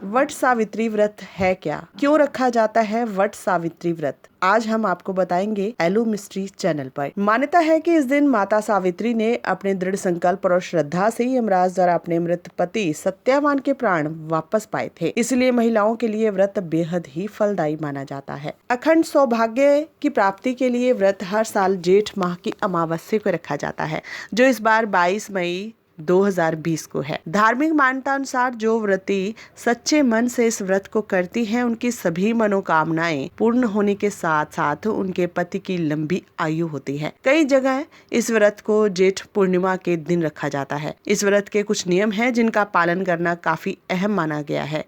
वट सावित्री व्रत है क्या? क्यों रखा जाता है वट सावित्री व्रत? आज हम आपको बताएंगे एलो मिस्ट्री चैनल पर। मान्यता है कि इस दिन माता सावित्री ने अपने दृढ़ संकल्प और श्रद्धा से यमराज द्वारा अपने मृत पति सत्यवान के प्राण वापस पाए थे। इसलिए महिलाओं के लिए व्रत बेहद ही फलदायी माना जाता है। अखंड सौभाग्य की प्राप्ति के लिए व्रत हर साल जेठ माह की अमावस्या को रखा जाता है, जो इस बार 22 मई 2020 को है। धार्मिक मान्यता अनुसार जो व्रती सच्चे मन से इस व्रत को करती हैं, उनकी सभी मनोकामनाएं पूर्ण होने के साथ साथ उनके पति की लंबी आयु होती है। कई जगह इस व्रत को जेठ पूर्णिमा के दिन रखा जाता है। इस व्रत के कुछ नियम हैं जिनका पालन करना काफी अहम माना गया है।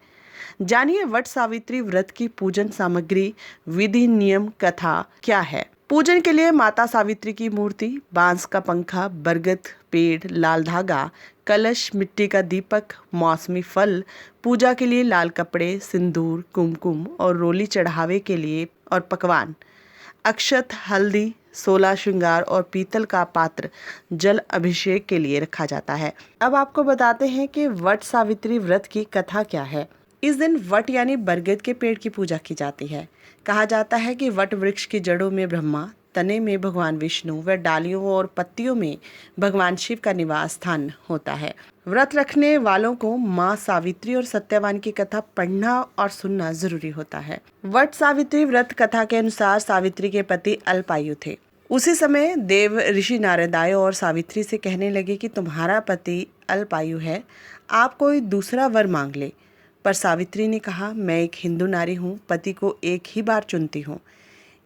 जानिए वट सावित्री व्रत की पूजन सामग्री, विधि, नियम, कथा क्या है। पूजन के लिए माता सावित्री की मूर्ति, बांस का पंखा, बरगद पेड़, लाल धागा, कलश, मिट्टी का दीपक, मौसमी फल, पूजा के लिए लाल कपड़े, सिंदूर, कुमकुम और रोली चढ़ावे के लिए और पकवान, अक्षत, हल्दी, 16 श्रृंगार और पीतल का पात्र जल अभिषेक के लिए रखा जाता है। अब आपको बताते हैं कि वट सावित्री व्रत की कथा क्या है। इस दिन वट यानी बरगद के पेड़ की पूजा की जाती है। कहा जाता है कि वट वृक्ष की जड़ों में ब्रह्मा, तने में भगवान विष्णु व डालियों और पत्तियों में भगवान शिव का निवास स्थान होता है। व्रत रखने वालों को माँ सावित्री और सत्यवान की कथा पढ़ना और सुनना जरूरी होता है। वट सावित्री व्रत कथा के अनुसार सावित्री के पति अल्पायु थे। उसी समय देव ऋषि नारद आए और सावित्री से कहने लगे कि तुम्हारा पति अल्पायु है, आप कोई दूसरा वर मांग ले। पर सावित्री ने कहा, मैं एक हिंदू नारी हूँ, पति को एक ही बार चुनती हूँ।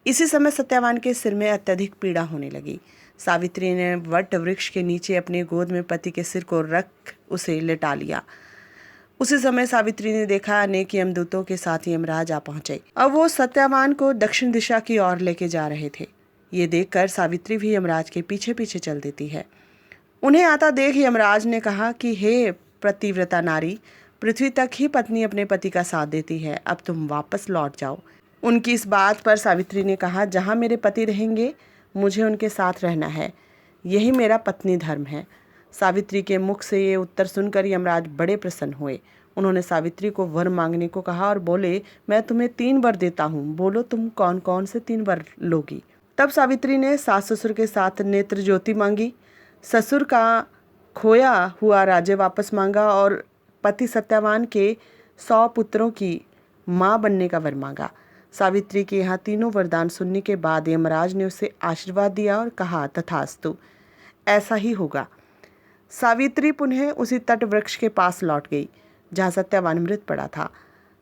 इसी समय सत्यवान के सिर में अत्यधिक पीड़ा होने लगी। सावित्री ने वट वृक्ष के नीचे अपने गोद में पति के सिर को रख उसे लेटा लिया। उसी समय सावित्री ने देखा अनेक यमदूतों के साथ यमराज आ पहुंचे। अब वो सत्यवान को दक्षिण दिशा की ओर लेके जा रहे थे। ये देखकर सावित्री भी यमराज के पीछे पीछे चल देती है। उन्हें आता देख यमराज ने कहा कि हे पतिव्रता नारी, पृथ्वी तक ही पत्नी अपने पति का साथ देती है, अब तुम वापस लौट जाओ। उनकी इस बात पर सावित्री ने कहा, जहाँ मेरे पति रहेंगे मुझे उनके साथ रहना है, यही मेरा पत्नी धर्म है। सावित्री के मुख से ये उत्तर सुनकर यमराज बड़े प्रसन्न हुए। उन्होंने सावित्री को वर मांगने को कहा और बोले, मैं तुम्हें 3 वर देता हूँ, बोलो तुम कौन कौन से 3 वर लोगी। तब सावित्री ने सास ससुर के साथ नेत्र ज्योति मांगी, ससुर का खोया हुआ राज्य वापस मांगा और पति सत्यवान के 100 पुत्रों की माँ बनने का वर मांगा। सावित्री के यहाँ तीनों वरदान सुनने के बाद यमराज ने उसे आशीर्वाद दिया और कहा, तथास्तु, ऐसा ही होगा। सावित्री पुनः उसी तट वृक्ष के पास लौट गई जहाँ सत्यवान मृत पड़ा था।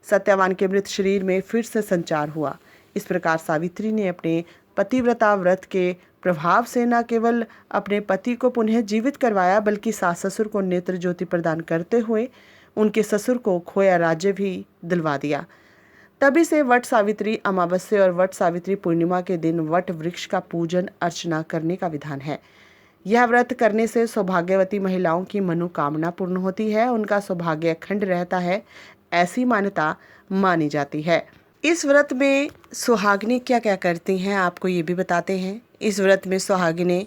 सत्यवान के मृत शरीर में फिर से संचार हुआ। इस प्रकार सावित्री ने अपने पतिव्रता व्रत के प्रभाव से न केवल अपने पति को पुनः जीवित करवाया, बल्कि सास ससुर को नेत्र ज्योति प्रदान करते हुए उनके ससुर को खोया राज्य भी दिलवा दिया। तभी से वट सावित्री अमावस्या और वट सावित्री पूर्णिमा के दिन वट वृक्ष का पूजन अर्चना करने का विधान है। यह व्रत करने से सौभाग्यवती महिलाओं की मनोकामना पूर्ण होती है, उनका सौभाग्य अखंड रहता है, ऐसी मान्यता मानी जाती है। इस व्रत में सुहागिनें क्या क्या करती हैं, आपको ये भी बताते हैं। इस व्रत में सुहागिनें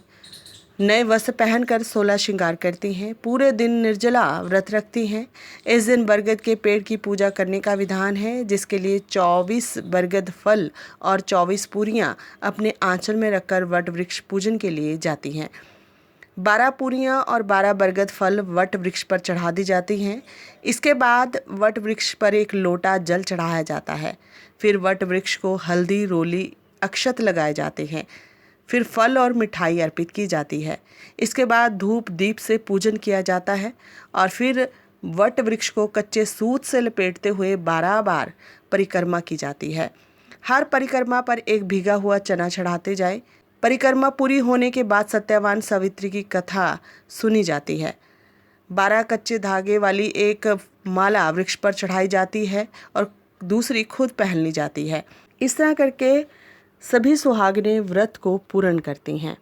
नए वस्त्र पहनकर 16 श्रृंगार करती हैं, पूरे दिन निर्जला व्रत रखती हैं। इस दिन बरगद के पेड़ की पूजा करने का विधान है, जिसके लिए 24 बरगद फल और 24 पूरियां अपने आंचल में रखकर वट वृक्ष पूजन के लिए जाती हैं। 12 पूरियां और 12 बरगद फल वट वृक्ष पर चढ़ा दी जाती हैं। इसके बाद वट वृक्ष पर एक लोटा जल चढ़ाया जाता है। फिर वट वृक्ष को हल्दी, रोली, अक्षत लगाए जाते हैं। फिर फल और मिठाई अर्पित की जाती है। इसके बाद धूप दीप से पूजन किया जाता है और फिर वट वृक्ष को कच्चे सूत से लपेटते हुए 12 बार परिक्रमा की जाती है। हर परिक्रमा पर एक भीगा हुआ चना चढ़ाते जाए। परिक्रमा पूरी होने के बाद सत्यवान सावित्री की कथा सुनी जाती है। 12 कच्चे धागे वाली एक माला वृक्ष पर चढ़ाई जाती है और दूसरी खुद पहन ली जाती है। इस तरह करके सभी सुहागिनें व्रत को पूर्ण करती हैं।